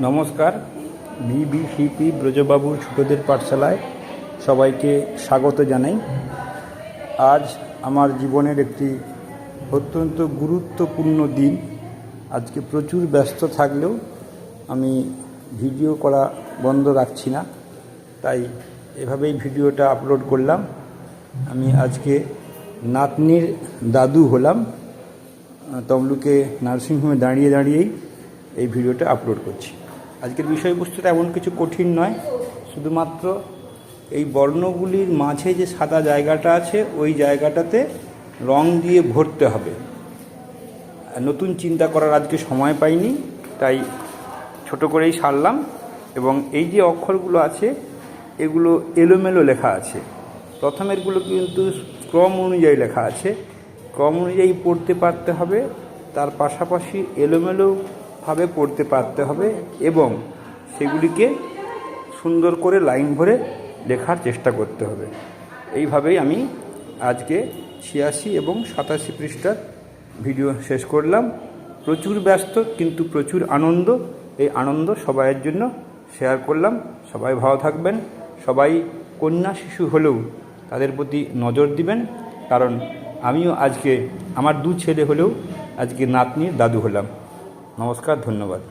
নমস্কার। বিবিসিপি ব্রজবাবুর ছোটদের পাঠশালায় সবাইকে স্বাগত জানাই। আজ আমার জীবনের একটি অত্যন্ত গুরুত্বপূর্ণ দিন। আজকে প্রচুর ব্যস্ত থাকলেও আমি ভিডিও করা বন্ধ রাখছি না, তাই এভাবেই ভিডিওটা আপলোড করলাম। আমি আজকে নাতনির দাদু হলাম। তমলুকে নার্সিংহোমে দাঁড়িয়েই এই ভিডিওটা আপলোড করছি। আজকের বিষয়বস্তুটা এমন কিছু কঠিন নয়, শুধুমাত্র এই বর্ণগুলির মাঝে যে সাদা জায়গাটা আছে ওই জায়গাটাতে রং দিয়ে ভরতে হবে। নতুন চিন্তা করার আজকে সময় পাইনি, তাই ছোট করেই সারলাম। এবং এই যে অক্ষরগুলো আছে এগুলো এলোমেলো লেখা আছে। প্রথমেরগুলো কিন্তু ক্রম অনুযায়ী লেখা আছে, ক্রম অনুযায়ী পড়তে পারতে হবে, তার পাশাপাশি এলোমেলোভাবে পড়তে পারতে হবে এবং সেগুলিকে সুন্দর করে লাইন ভরে লেখার চেষ্টা করতে হবে। এইভাবেই আমি আজকে 86 এবং 87 পৃষ্ঠার ভিডিও শেষ করলাম। প্রচুর ব্যস্ত কিন্তু প্রচুর আনন্দ। এই আনন্দ সবাইয়ের জন্য শেয়ার করলাম। সবাই ভালো থাকবেন। সবাই কন্যা শিশু হলেও তাদের প্রতি নজর দিবেন, কারণ আমিও আজকে আমার 2 ছেলে হলেও আজকে নাতনির দাদু হলাম। নমস্কার, ধন্যবাদ।